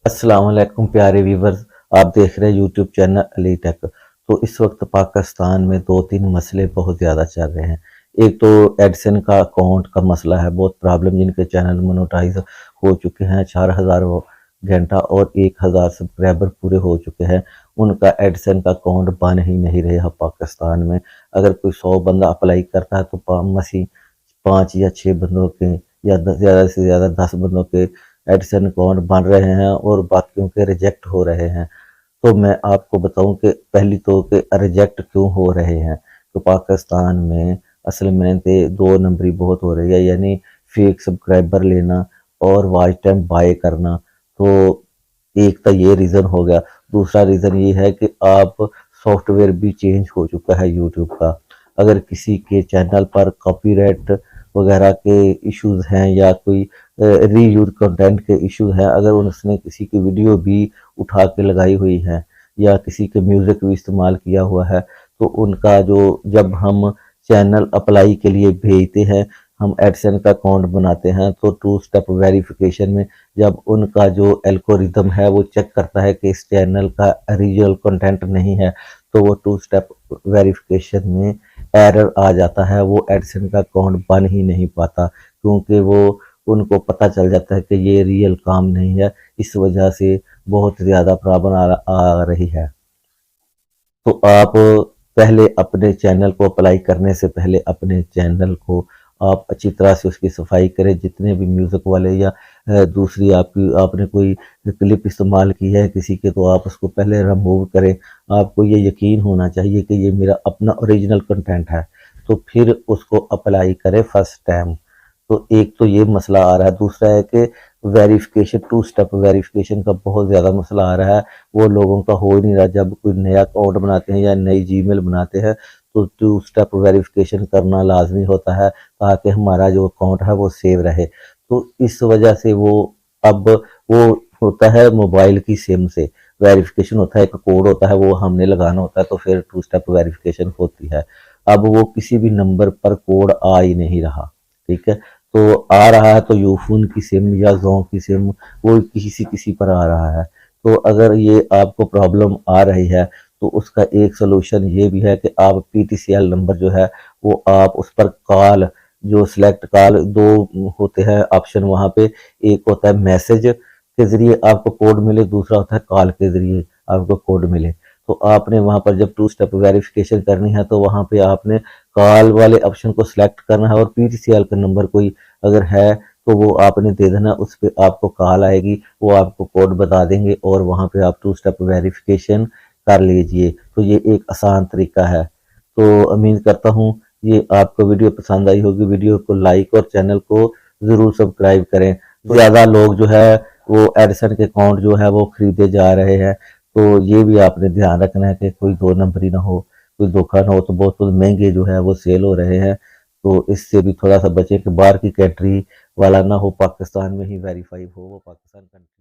अस्सलाम वालेकुम प्यारे व्यूवर्स। आप देख रहे हैं यूट्यूब चैनल अली टेक। तो इस वक्त पाकिस्तान में दो तीन मसले बहुत ज़्यादा चल रहे हैं। एक तो एडसन का अकाउंट का मसला है, बहुत प्रॉब्लम, जिनके चैनल मोनेटाइज हो चुके हैं, 4000 घंटा और 1000 सब्सक्राइबर पूरे हो चुके हैं, उनका एडसन का अकाउंट बन ही नहीं रहा पाकिस्तान में। अगर कोई 100 बंदा अप्लाई करता है तो मसी 5 या 6 बंदों के या ज़्यादा से ज़्यादा 10 बंदों के एडसन अकाउंट बन रहे हैं और बाकियों के रिजेक्ट हो रहे हैं। तो मैं आपको बताऊं कि पहली तो कि रिजेक्ट क्यों हो रहे हैं। तो पाकिस्तान में असल में तो दो नंबरी बहुत हो रही है, यानी फेक सब्सक्राइबर लेना और वॉच टाइम बाय करना। तो एक तो ये रीज़न हो गया। दूसरा रीज़न ये है कि आप सॉफ्टवेयर भी चेंज हो चुका है यूट्यूब का। अगर किसी के चैनल पर कॉपीराइट वगैरह के इश्यूज हैं या कोई रीयूज कंटेंट के इश्यूज हैं, अगर उसने किसी की वीडियो भी उठा के लगाई हुई है या किसी के म्यूज़िक भी इस्तेमाल किया हुआ है, तो उनका जो जब हम चैनल अप्लाई के लिए भेजते हैं, हम एडसन का अकाउंट बनाते हैं, तो टू स्टेप वेरिफिकेशन में जब उनका जो एल्गोरिदम है वो चेक करता है कि इस चैनल का ओरिजिनल कंटेंट नहीं है, तो वो टू स्टेप वेरिफिकेशन में एरर आ जाता है, वो एडसन का अकाउंट बन ही नहीं पाता, क्योंकि वो उनको पता चल जाता है कि ये रियल काम नहीं है। इस वजह से बहुत ज़्यादा प्रॉब्लम आ रही है। तो आप पहले अपने चैनल को अप्लाई करने से पहले अपने चैनल को आप अच्छी तरह से उसकी सफाई करें। जितने भी म्यूज़िक वाले या दूसरी आपने कोई क्लिप इस्तेमाल की है किसी के, तो आप उसको पहले रिमूव करें। आपको ये यकीन होना चाहिए कि ये मेरा अपना ओरिजिनल कंटेंट है, तो फिर उसको अप्लाई करें फर्स्ट टाइम। तो एक तो ये मसला आ रहा है। दूसरा है कि वेरिफिकेशन, टू स्टेप वेरिफिकेशन का बहुत ज़्यादा मसला आ रहा है, वो लोगों का हो ही नहीं रहा। जब कोई नया अकाउंट बनाते हैं या नई जीमेल बनाते हैं, तो टू स्टेप वेरिफिकेशन करना लाजमी होता है, ताकि हमारा जो अकाउंट है वो सेव रहे। तो इस वजह से वो अब वो होता है मोबाइल की सिम से वेरिफिकेशन होता है, एक कोड होता है, वो हमने लगाना होता है, तो फिर टू स्टेप वेरिफिकेशन होती है। अब वो किसी भी नंबर पर कोड आ ही नहीं रहा, ठीक है। तो आ रहा है तो यूफोन की सिम या जों की सिम, वो किसी किसी पर आ रहा है। तो अगर ये आपको प्रॉब्लम आ रही है, तो उसका एक सोल्यूशन ये भी है कि आप पीटीसीएल नंबर जो है वो आप उस पर कॉल, जो सिलेक्ट कॉल, दो होते हैं ऑप्शन वहाँ पे। एक होता है मैसेज के ज़रिए आपको कोड मिले, दूसरा होता है कॉल के ज़रिए आपको कोड मिले। तो आपने वहाँ पर जब टू स्टेप वेरिफिकेशन करनी है, तो वहाँ पे आपने कॉल वाले ऑप्शन को सिलेक्ट करना है और पीटीसीएल का नंबर कोई अगर है तो वो आपने दे देना। उस पर आपको कॉल आएगी, वो आपको कोड बता देंगे और वहाँ पे आप टू स्टेप वेरिफिकेशन कर लीजिए। तो ये एक आसान तरीका है। तो उम्मीद करता हूँ ये आपको वीडियो पसंद आई होगी। वीडियो को लाइक और चैनल को ज़रूर सब्सक्राइब करें। ज़्यादा लोग जो है वो एडिसन के अकाउंट जो है वो खरीदे जा रहे हैं, तो ये भी आपने ध्यान रखना है कि कोई दो नंबरी ना हो, कोई धोखा ना हो। तो बहुत बहुत महंगे जो है वो सेल हो रहे हैं, तो इससे भी थोड़ा सा बचे कि बाहर की कंट्री वाला ना हो, पाकिस्तान में ही वेरीफाई हो, वो पाकिस्तान कंट्री